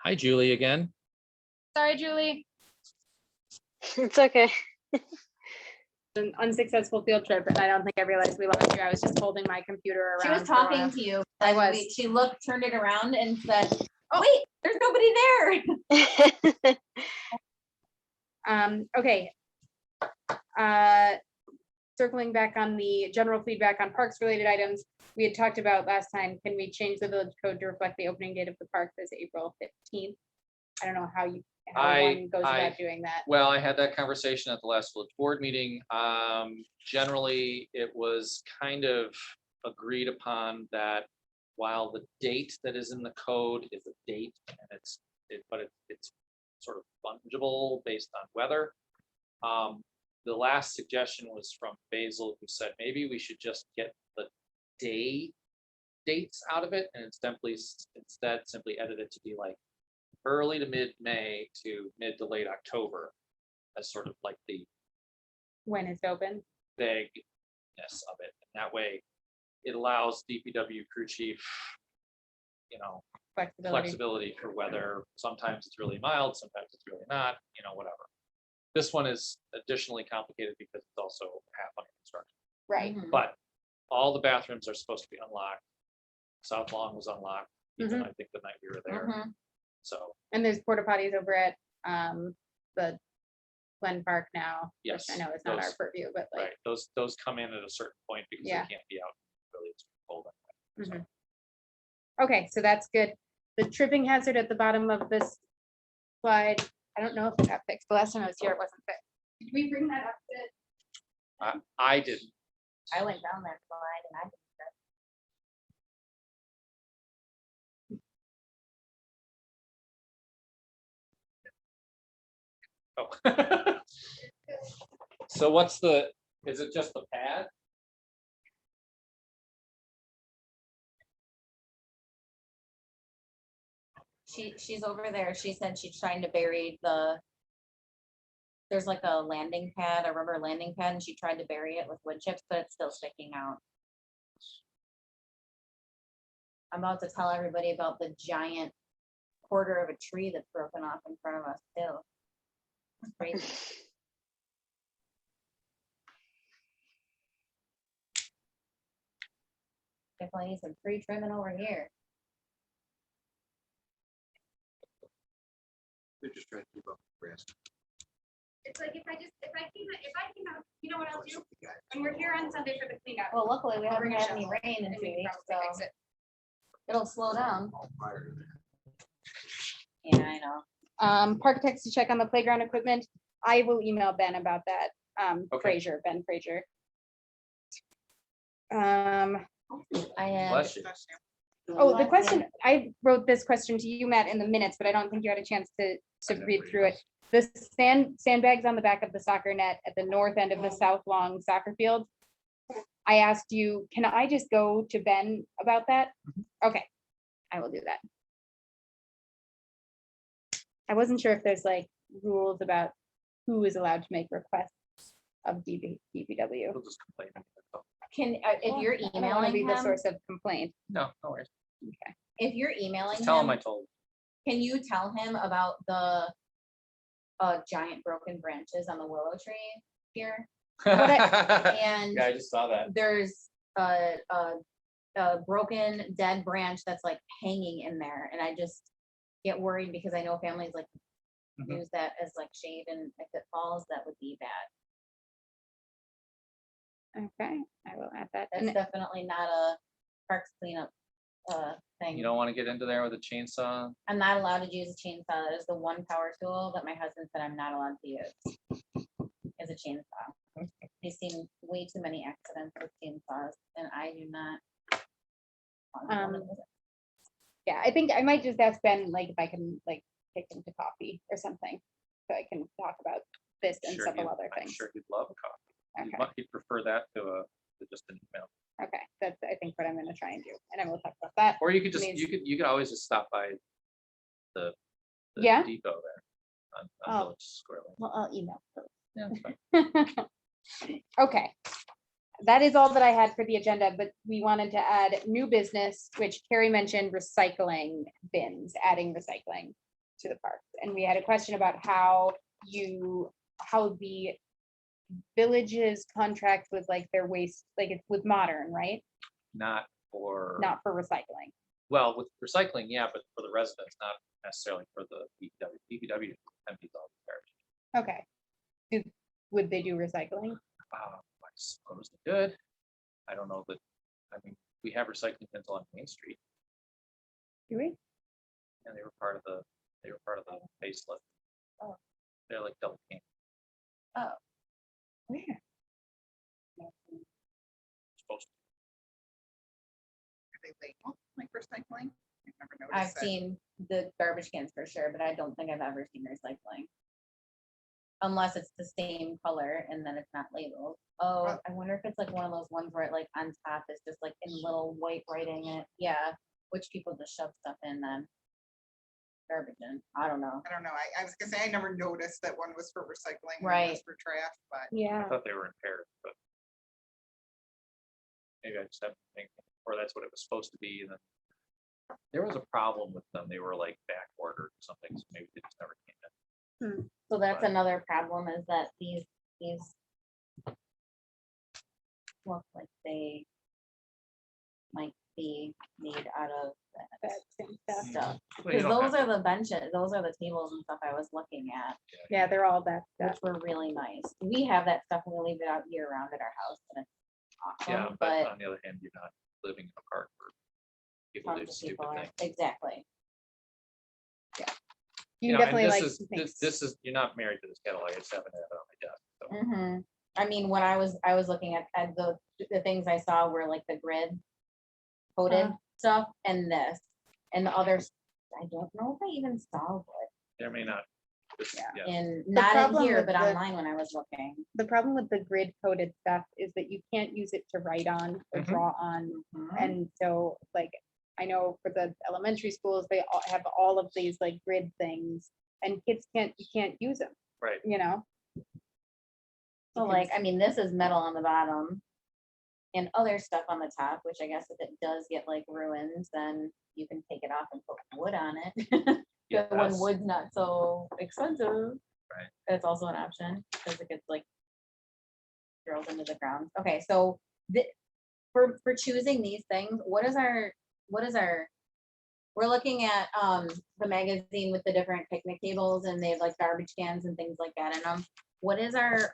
Hi, Julie again. Sorry, Julie. It's okay. An unsuccessful field trip, and I don't think I realized we lost you. I was just holding my computer around. She was talking to you. I was. She looked, turned it around and said, Oh. wait, there's nobody there. Okay. Circling back on the general feedback on parks related items, we had talked about last time, can we change the village code to reflect the opening date of the park as April 15th? I don't know how one goes about doing that. Well, I had that conversation at the last village board meeting. Generally, it was kind of agreed upon that while the date that is in the code is a date, and it's sort of fungible based on weather. The last suggestion was from Basil, who said maybe we should just get the dates out of it, and instead simply edit it to be like early to mid-May to mid to late October, as sort of like the When it's open. vagueness of it. And that way, it allows DPW crew chief, flexibility for weather. Sometimes it's really mild, sometimes it's really not, whatever. This one is additionally complicated because it's also half under construction. Right. Mhm. But all the bathrooms are supposed to be unlocked. South Lawn was unlocked, even I think the night we were there. Mhm. So And there's porta potties over at the Glen Park now, yes, which I know is not our those- purview, but like, right, those come in at a certain point because Yeah. they can't be out really it's cold. Mhm. Okay, so that's good. The tripping hazard at the bottom of this slide, I don't know if it got fixed. The last time I was here, it wasn't fixed. Did we bring that up to? I didn't. I went down that slide and I did that. Oh. So is it just the pad? She's over there. She said she's trying to bury there's like a landing pad, a rubber landing pad, and she tried to bury it with wood chips, but it's still sticking out. I'm about to tell everybody about the giant quarter of a tree that's broken off in front of us too. It's crazy. Definitely need some tree trimming over here. They're just trying to keep up with grass. It's like if I came out, you know what I'll do? And we're here on Sunday for the cleanup. Well, luckily we I'll haven't bring a had any shovel, rain in and 2 we can weeks, probably so fix it. it'll slow down. All prior to that. Yeah, I know. Park techs to check on the playground equipment. I will email Ben about that. Okay. Ben Frazier. I had. Bless you. Oh, the question, I wrote this question to you, Matt, in the minutes, but I don't think you had a chance to read through it. The sandbags on the back of the soccer net at the north end of the South Long soccer field. I asked you, can I just go to Ben about that? Okay, I will do that. I wasn't sure if there's like rules about who is allowed to make requests of DPW. We'll just complain. Can, if you're I don't want to be emailing the him, source of complaint. No worries. if you're emailing Tell him I him, told. can you tell him about the giant broken branches on the willow tree here? And Yeah, I just saw that. there's a broken dead branch that's like hanging in there, and I just get worried because I know families like Mhm. use that as like shade, and if it falls, that would be bad. Okay, I will add that. That's And definitely not a parks cleanup thing. You don't want to get into there with a chainsaw. I'm not allowed to use a chainsaw. That is the one power tool that my husband said I'm not allowed to use. Is a chainsaw. He's seen way too many accidents with chainsaws, and I do not. want to Um, use it. yeah, I think I might just ask Ben, like, if I can like take him to coffee or something. So I can talk about this and several other I'm things. sure he'd love a coffee. Okay, He'd prefer that to just an email. okay, that's, I think, what I'm gonna try and do, and then we'll talk about that. Or you could just, Means- you could always just stop by the Yeah? depot there on Oh. Village Square Lane. Well, I'll email first. Yeah, that's fine. Okay. that is all that I had for the agenda, but we wanted to add new business, which Carrie mentioned, recycling bins, adding recycling to the park. And we had a question about how the villages contract with like their waste, like it's with Modern, right? Not for. Not for recycling. Well, with recycling, yeah, but for the residents, not necessarily for the DPW. DPW empties all the garbage. Okay. Would they do recycling? I suppose they could. I don't know that, I mean, we have recycling bins along Main Street, Do we? and they were part of the facelift. Oh. They're like double can. Where? Supposed Are they labeled like recycling? I've never I've noticed that. seen the garbage cans for sure, but I don't think I've ever seen recycling. Unless it's the same color and then it's not labeled. Oh, I wonder if it's like one of those ones where it like on top is just like in little white writing it. Yeah, which people just shove stuff in then. Garbage in. I don't know. I don't know. I was gonna say, I never noticed that one was for recycling. One Right. was for trash, but I Yeah. thought they were in pairs, but maybe I just haven't think, or that's what it was supposed to be. And then there was a problem with them. They were like back ordered or something, so maybe they just never came in. So that's But- another problem is that these look like they might be made out of That same stuff. stuff. Well, you Because don't those have are the benches, those are the tables and stuff I was looking at, Yeah, they're all that which stuff. were really nice. We have that stuff and we leave it out year round at our house and it's Yeah, awesome, but but on the other hand, you're not living in a park where people do tons of people stupid are, things. exactly. You know, can and definitely like. This is, you're not married to this catalog, I just happen to have it on my desk. So Mhm. I mean, when I was looking at the things I saw were like the grid coated stuff and this, and the others, I don't know if I even saw wood there may not. this- Yeah. Yeah, in, not in problem here, with but the- online when I was looking. The problem with the grid coded stuff is that you can't use it to write on or Mhm. draw on. Mhm. And so like, I know for the elementary schools, they all have all of these like grid things and kids you can't use them. Right. You know? So like, I mean, this is metal on the bottom and other stuff on the top, which I guess if it does get like ruins, then you can take it off and put wood on it. yeah, When that's- wood's not so expensive. Right. That's also an option because it gets like drilled into the ground. Okay, so for choosing these things, what is our, we're looking at the magazine with the different picnic tables and they have like garbage cans and things like that in them. What is our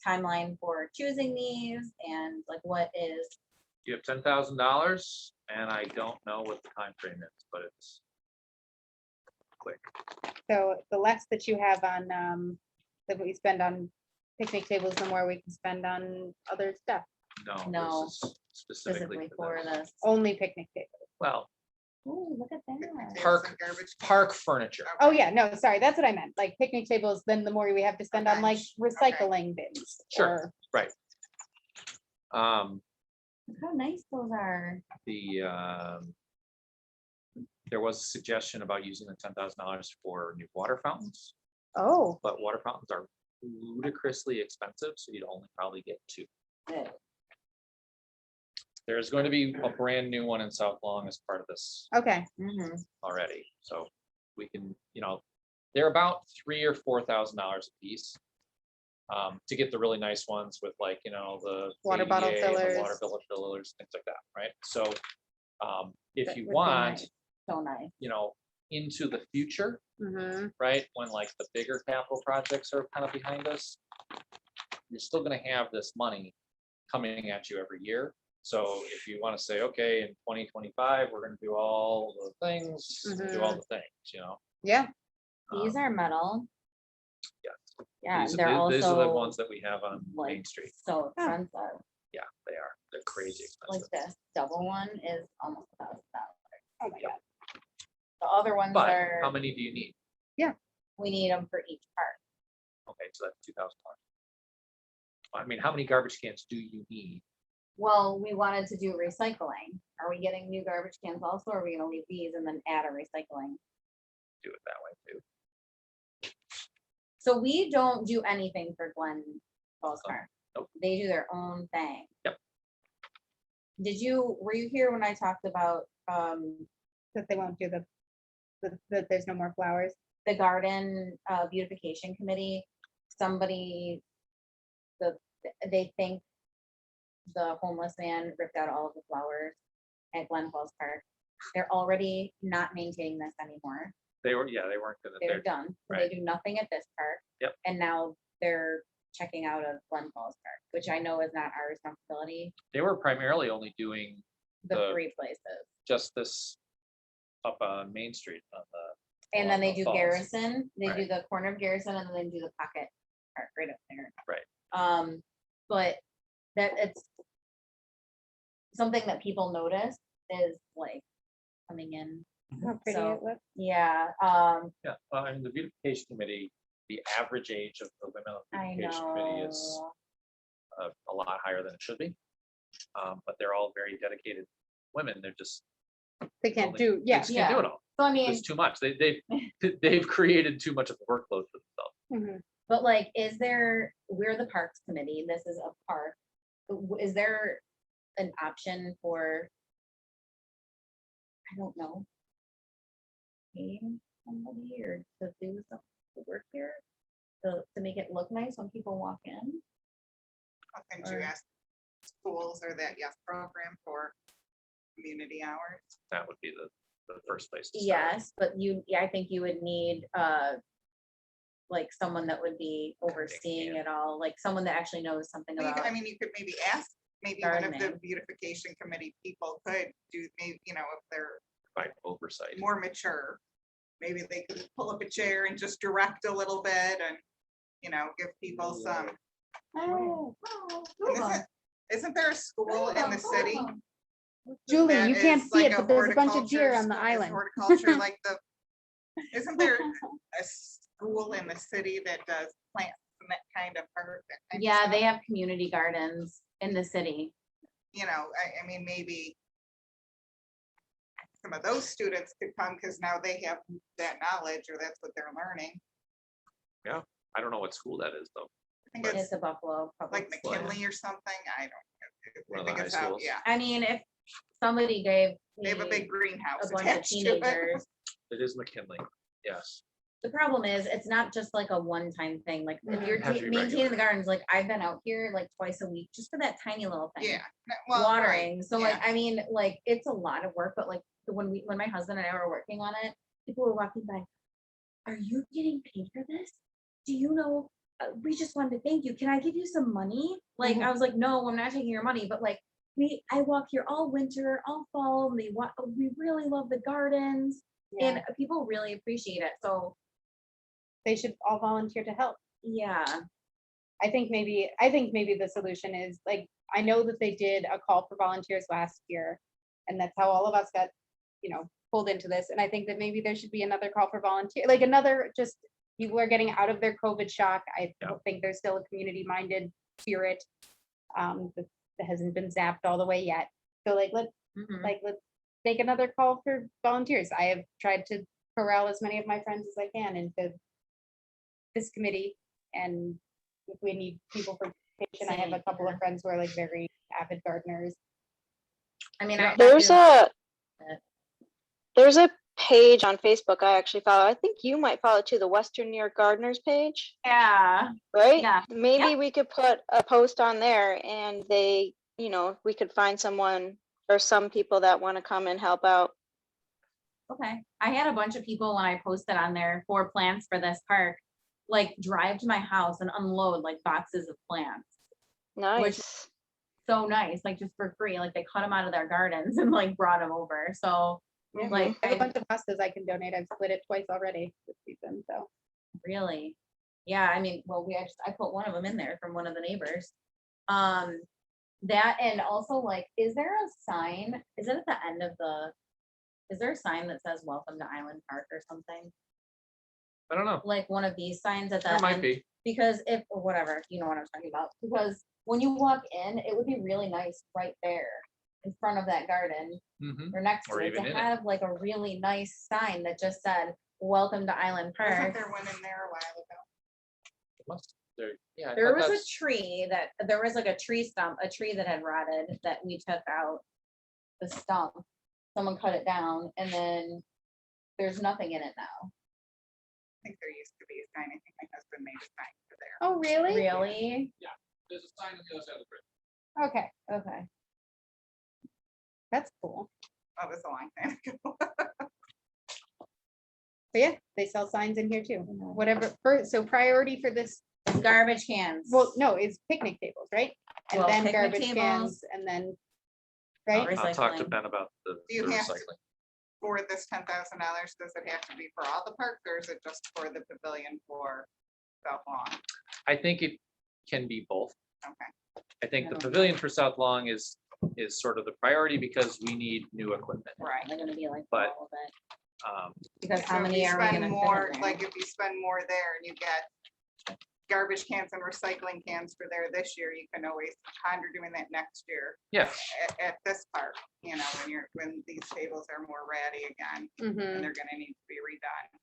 timeline for choosing these and like what is, You have $10,000 and I don't know what the time frame is, but it's quick. So the less that you have on, that we spend on picnic tables, the more we can spend on other stuff. No, No, this is specifically specifically for this. this? Only picnic tables. Well, Oh, look at picnic that. tables Park- and garbage park cans. furniture. Oh, yeah, no, sorry, that's what I meant. Like picnic tables, then the more we have to spend on like Bench, okay. recycling bins. Sure. or- Look how nice those are. There was a suggestion about using the $10,000 for new water fountains, Oh, but water fountains are ludicrously expensive, so you'd only probably get 2. Good. There's going to be a brand new one in South Long as part of this okay. Mhm. already, so we can, they're about $3,000 or $4,000 a piece. To get the really nice ones with like, the Water bottle ADA and the fillers. water bottle fillers, things like that, right? So if That you would be want, nice. So nice. into the future, Mhm. right, when like the bigger capital projects are kind of behind us, you're still gonna have this money coming at you every year. So if you want to say, okay, in 2025, we're gonna do all the things, do all the things, Yeah, These Um, are metal. yeah. Yeah, These they're these are the also ones that we have on Main like Street. so expensive. Yeah, they are. They're crazy Like expensive. this double one is almost $1,000. oh my God. The other ones But are, how many do you need? we need them for each part. Okay, so that's $2,000. I mean, how many garbage cans do you need? Well, we wanted to do recycling. Are we getting new garbage cans also? Or are we gonna leave these and then add a recycling? Do it that way too. So we don't do anything for Glen Falls Oh. Park. Nope. They do their own thing. Yep. Were you here when I talked about, That they won't do that there's no more flowers. the garden beautification committee? Somebody, they think the homeless man ripped out all of the flowers at Glen Falls Park. They're already not maintaining this anymore. They were, yeah, they weren't gonna, They're done. So They right. do nothing at this park. Yep. And now they're checking out of Glen Falls Park, which I know is not our responsibility, they were primarily only doing the The- 3 places. just this up on Main Street on the. And then they along do the falls. Garrison, they do Right. the corner of Garrison, and then they do the pocket park right up there. Right. But that it's something that people notice is like coming in. How pretty So- it looks. Yeah, Yeah, well, I mean, the beautification committee, the average age of the women on the I beautification committee is know. a lot higher than it should be. But they're all very dedicated women. They're just. They can't only- do, they yeah. just can't do Yeah. it all. So I mean, It's too much. They've created too much of a workload for themselves. Mhm. but like, we're the Parks Committee, this is a park. Is there an option for? I don't know. Paying somebody or to do some to work here? To make it look nice when people walk in? Couldn't you Or- ask schools or that YES program for community hours? That would be the first place to start. Yes, but I think you would need, like someone that would be overseeing yeah. it all, like someone that actually knows something Well, about. I mean, you could maybe ask, maybe one of the Gardening. beautification committee people could do, maybe, you know, if they're By oversight. more mature. Maybe they could pull up a chair and just direct a little bit and, you know, give people some. Oh, And Isn't there a school in the city? Julie, that you can't is see like it, but there's a bunch of deer horticulture on the school- is island. Horticulture, like isn't there a school in the city that does plants and that kind of art? that kind of Yeah, stuff? they have community gardens in the city. You know, I mean, maybe some of those students could come because now they have that knowledge or that's what they're learning. I don't know what school that is though. I think It's it's a Buffalo Public like School. McKinley or something. I don't. One I of the think high it's out, schools. yeah. I mean, if somebody gave They have a me big greenhouse a bunch of attached to it. teenagers, It is McKinley. Yes. the problem is, it's not just like a one-time thing, like if Mhm. you're Has to be maintaining regular. the gardens, like I've been out here like twice a week, just for that tiny little thing. Yeah. Well, right, Watering, so like, yeah. I mean, like, it's a lot of work, but like, when my husband and I were working on it, people were walking by. Are you getting paid for this? Do you know, we just wanted to thank you, can I give you some money? Like, I was like, no, I'm not taking your money, but like, I walk here all winter, all fall, and we really love the gardens, Yeah, and people really appreciate it, so, they should all volunteer to help. yeah. I think maybe the solution is, like, I know that they did a call for volunteers last year. And that's how all of us got, pulled into this. And I think that maybe there should be another call for volunteer, like another, just people are getting out of their COVID shock. I Yeah. don't think there's still a community-minded spirit that hasn't been zapped all the way yet. So let's Mhm. make another call for volunteers. I have tried to corral as many of my friends as I can into this committee. And if we need people for vacation, I have a Same, couple yeah. of friends who are like very avid gardeners. I mean, Yeah. I There's do- a page on Facebook I actually follow. I think you might follow too, the Western New York Gardeners page, yeah, right? Yeah. Maybe we could put a post on there and we could find someone or some people that want to come and help out. okay. I had a bunch of people when I posted on there for plants for this park, like drive to my house and unload like boxes of plants. Nice. So nice, like just for free, like they cut them out of their gardens and like brought them over, so Yeah, like, I have a I bunch of hostas I can donate. I've split it twice already this season, so. really, yeah, I mean, well, I put one of them in there from one of the neighbors. That, and also like, is there a sign, is it at the end of is there a sign that says welcome to Island Park or something? I don't know. Like one of these signs at the There end? might be. Because or whatever, you know what I'm talking about, because when you walk in, it would be really nice right there in front of that garden Mhm. or next Or to it, even to in it. have like a really nice sign that just said, welcome to Island Wasn't Park. there one in there a while ago? Yeah. I There thought was a that's- tree there was like a tree stump, a tree that had rotted that we took out the stump. Someone cut it down and then there's nothing in it now. I think there used to be a sign. I think my husband made a sign for there. Oh, really? Really? There's a sign on the other side of the bridge. Okay, Okay. that's cool. That was a long time ago. But yeah, they sell signs in here too. Whatever, so priority for this, Garbage cans. well, no, it's picnic tables, right? And Well, then picnic garbage tables. cans and then, right? I'll talk to Recycling. Ben about the Do you the have to- recycling. For this $10,000, does it have to be for all the parks or is it just for the pavilion for South Lawn? I think it can be both. Okay, I think I the don't- pavilion for South Long is sort of the priority because we need new equipment. right. They're gonna be like But- all of it. So Because how So if many you are we spend gonna more, fit in like there? if you spend more there and you get garbage cans and recycling cans for there this year, you can always ponder doing that next year Yeah, at this park, you know, when these tables are more ratty again and Mhm. they're gonna need to be redone.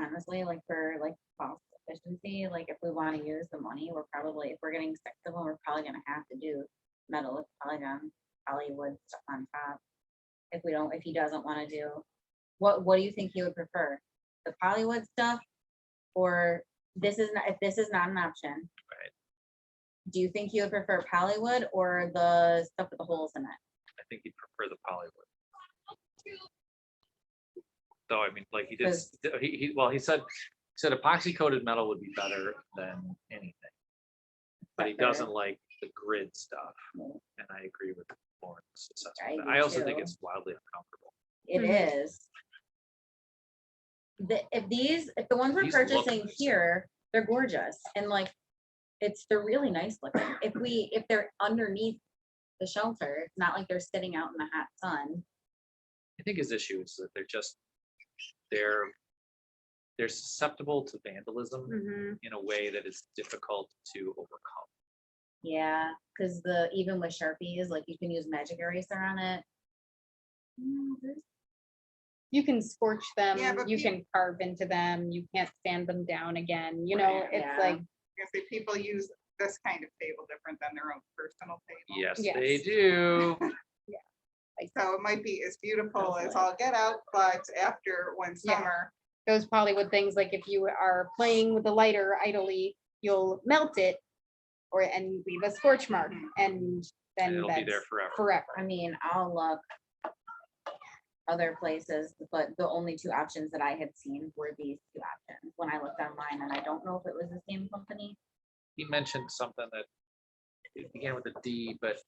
Honestly, like for like cost efficiency, like if we wanna use the money, we're probably, if we're getting 6 of them, we're probably gonna have to do metal with polygon, Hollywood stuff on top. If we don't, if he doesn't wanna do, what do you think he would prefer? The Hollywood stuff? Or this is not, if this is not an option? Right. Do you think you would prefer Hollywood or the stuff with the holes in it? I think he'd prefer the Hollywood. Though, I mean, like he did, Because- he said epoxy coated metal would be better than anything. But he Better. doesn't like the grid stuff, No. and I agree with Lauren's I assessment. do I also think too. it's wildly uncomfortable. It Mhm. is. If the ones we're These look purchasing nice. here, they're gorgeous and like, they're really nice looking. If they're underneath the shelter, it's not like they're sitting out in the hot sun. I think his issue is that they're susceptible to vandalism Mhm. in a way that is difficult to overcome. Yeah, because even with Sharpies, like you can use magic eraser on it. You can scorch them, Yeah, but you peop- can carve into them, you can't sand them down again, you know, Right. it's Yeah. like, I say people use this kind of table different than their own personal table. Yes, Yes. they do. So it might be as beautiful as Definitely. all get out, but after one Yeah. summer, those Hollywood things, like if you are playing with the lighter idly, you'll melt it and leave a scorch mark, Mhm. and And then it'll be there that's forever. forever. I mean, I'll look other places, but the only 2 options that I had seen were these 2 options when I looked online, and I don't know if it was the same company. He mentioned something that it began with a D, but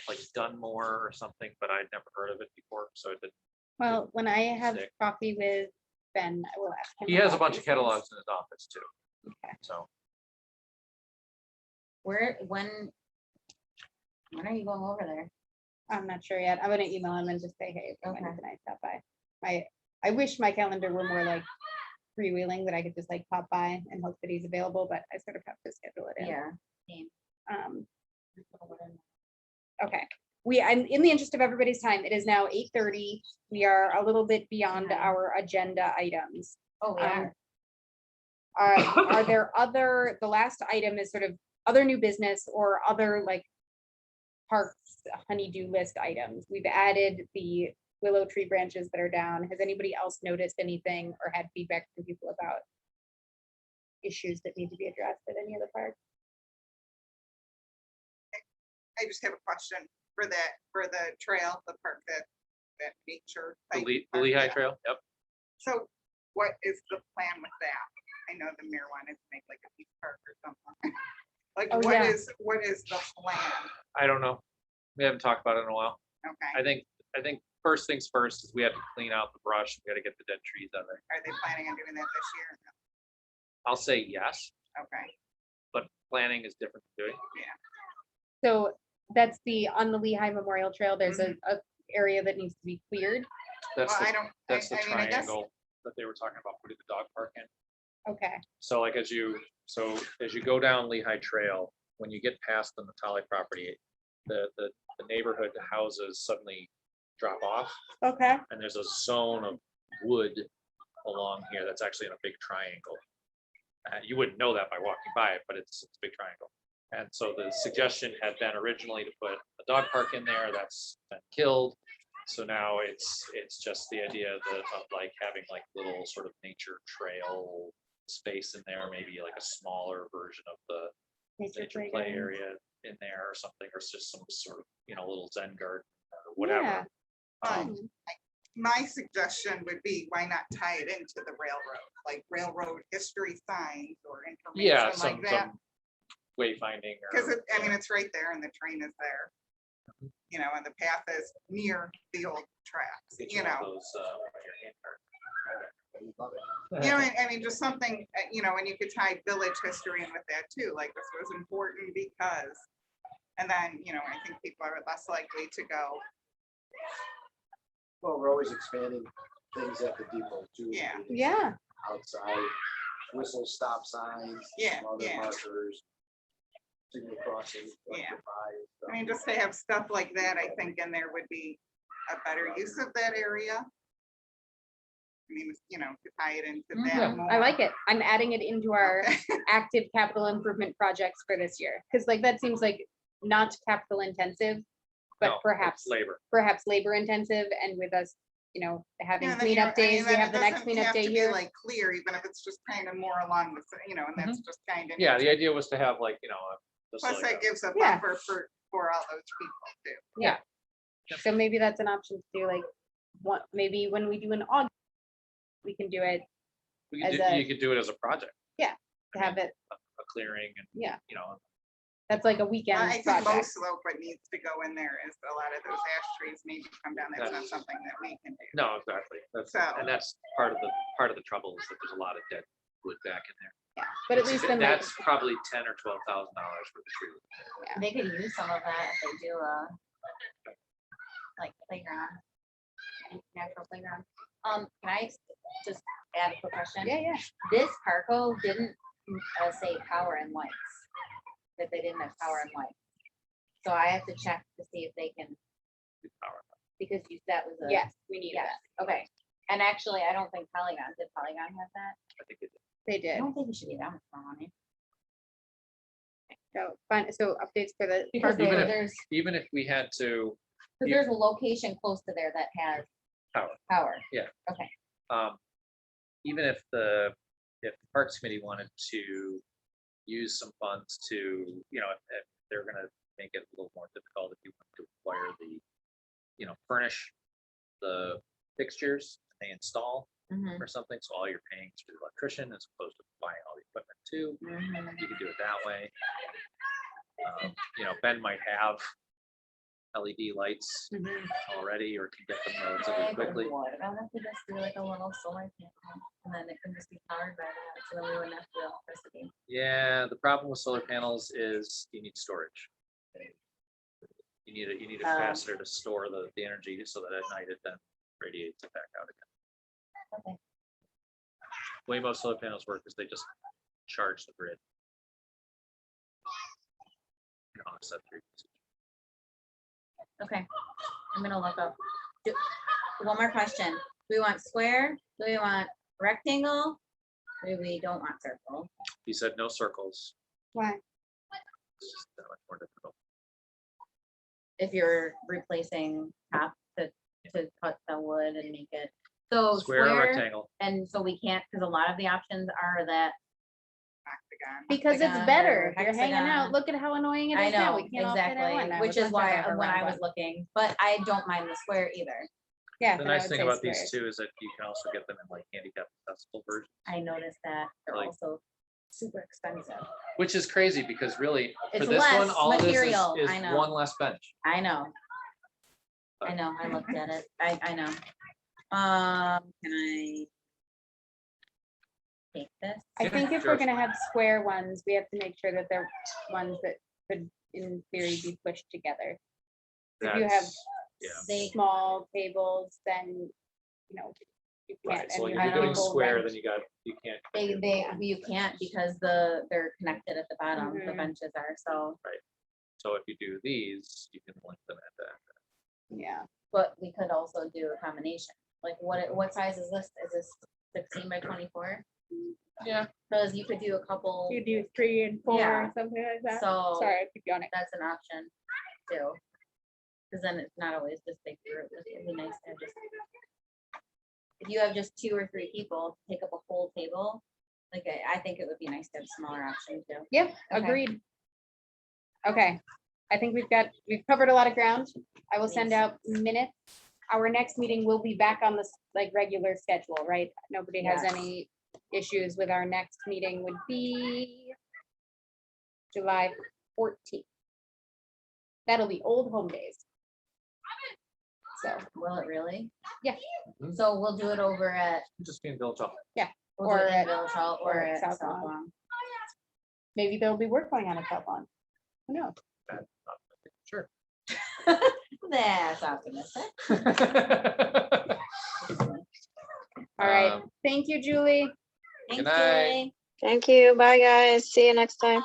like Dunmore or something, but I'd never heard of it before, so it didn't. Well, when I have Sick. coffee with Ben, I will ask him. He has a about bunch these of things. catalogs in his office too. Okay. So When are you going over there? I'm not sure yet. I'm gonna email him and just say, hey, when Okay. can I stop by? I wish my calendar were more like freewheeling, that I could just like pop by and hope that he's available, but I sort of have to schedule it in. Yeah. Um, okay, I'm in the interest of everybody's time, it is now 8:30. We are a little bit beyond Okay. our agenda items. Oh, yeah. Are there the last item is sort of other new business or other like parks honeydew list items. We've added the willow tree branches that are down. Has anybody else noticed anything or had feedback from people about issues that need to be addressed at any of the parks? I just have a question for the trail, the park that nature. the type Le- the park, Lehigh yeah. Trail, yep. So what is the plan with that? I know the mayor wanted to make like a beach park or something. Like, Oh, what yeah. is the plan? I don't know. We haven't talked about it in a while. Okay, I think first things first is we have to clean out the brush. We gotta get the dead trees out of there. are they planning on doing that this year? I'll say yes, Okay, but planning is different than doing. So that's on the Lehigh Memorial Trail, there's a area that needs to be cleared. That's well, I the, don't, that's the I mean, I guess, triangle that they were talking about putting the dog park in. Okay, So like as you go down Lehigh Trail, when you get past the Natali property, the neighborhood houses suddenly drop off okay, and there's a zone of wood along here that's actually in a big triangle. You wouldn't know that by walking by it, but it's a big triangle. And so the suggestion had been originally to put a dog park in there, that's been killed. So now it's just the idea of like having like little sort of nature trail space in there, maybe like a smaller version of the nature play playground. area in there or something, or it's just some sort of, little Zen garden or whatever. But my suggestion would be, why not tie it into the railroad, like railroad history signs or Yeah, information like that? some wayfinding Because or. I mean, it's right there and the train is there. And the path is near the old tracks, Get you one of know. those, your hand card. I mean, just something, and you could tie village history in with that too, like this was important because. And then, I think people are less likely to go, Well, we're always expanding things at the depot too. Yeah. Yeah. Outside, whistle stop signs. Yeah, some other yeah. markers. Signal crossing. Yeah. electrified, I mean, just to have stuff like that, I think in there would be a better use of that area. I mean, to tie it into Yeah, that more. I like it. I'm adding it into our Okay. active capital improvement projects for this year. Because like, that seems like not capital intensive, but No, it's perhaps labor intensive, and with us, having Yeah, and then you're- cleanup days, we then have it the next doesn't cleanup have day to be, here. like clear, even if it's just kind of more along the, and that's just kind of. Yeah, the idea was to have like, just Plus like that gives a Yeah. buffer for all those people too. So maybe that's an option to do, like, maybe when we do an August, we can do it, you as a- could do it as a project, to have it, a clearing and, Yeah. you know, that's like a weekend I think project. most of what needs to go in there is a lot of those ash trees need to come down. That's not That's- something that we can do. no, exactly. That's, So- and that's part of the trouble is that there's a lot of dead wood back in there. Yeah, but at least then, like, That's probably $10,000 or $12,000 for the tree. They could use some of that if they do like playground. Natural playground. Can I just add a quick question? yeah. This Parco didn't say power and lights. That they didn't have power and lights. So I have to check to see if they can, do power. because that was a. Yes, we need Yes, that. okay. And actually, I don't think did Polygon have that? I think it, They I did. don't think it should be that much more money. So fine, so updates for the. Because Parco. Even if- there's, even if we had to, because there's a location close to there that has. Power. Power. even if the Parks Committee wanted to use some funds to, if they're gonna make it a little more difficult if you want to acquire furnish the fixtures they install Mhm, or something, so all you're paying is for the electrician as opposed to buying all the equipment too. mhm. You can do it that way. Ben might have LED lights Mhm. already or can get them I relatively quickly. would, I want to just do like a little solar panel, and then it can just be powered by that, so then we wouldn't have to do electricity. Yeah, the problem with solar panels is you need storage. You need a Oh. capacitor to store the energy so that at night it then radiates it back out again. Okay. The way most solar panels work is they just charge the grid. Offset your usage. Okay, I'm gonna look up. One more question. Do we want square? Do we want rectangle? Or we don't want circle? He said no circles. Why? It's just that much more difficult. If you're replacing top to cut the wood and make it. So Square or square, rectangle. and so we can't, because a lot of the options are that, Octagon. Because it's Hexagon better. or If you're hanging out, hexagon. look at how annoying it I is now. know, We can't all fit in one. exactly, I which would is much why, rather have when I round was one. looking, but I don't mind the square either. Yeah. The then I nice would thing say about these squares. two is that you can also get them in like handicap accessible versions, I noticed that they're Like- also super expensive. which is crazy because really for It's this one, less all this material, is I know. one less bench. I know. I know, I looked at it, I know. Can I take this? I Yeah, think if sure. we're gonna have square ones, we have to make sure that they're ones that could, in theory, be pushed together. If you have That's- yeah. They, small tables, then, you Right, can't. so and if you you're have doing people square, rent- then you can't. you can't because they're connected at the bottom, the Mhm. benches are, so, So if you do these, you can link them at that. Yeah, but we could also do a combination. Like what size is this? Is this 16 by 24? Yeah, Because you could do a couple, You do 3 and 4 Yeah. or something like that. so Sorry, I keep yawning. that's an option too. Because then it's not always just big group, it'd be nice to have just. If you have just 2 or 3 people to take up a whole table, like I think it would be nice to have a smaller option too. Yep, Okay. agreed. Okay, I think we've covered a lot of ground. I will send Thanks. out minutes. Our next meeting will be back on this like regular schedule, right? Nobody has Yes. any issues with our next meeting would be July 14th. That'll be old home days. So, Will it really? Yeah. Mhm. So we'll do it over at, just being built up. we'll do Or it in at- Village Hall or or at at South South Lawn. Lawn. maybe there'll be work going on at South Lawn. Who knows? Sure. That's optimistic. All right, Um, thank you, Julie. Thanks, night. Julie. Thank you. Bye, guys. See you next time.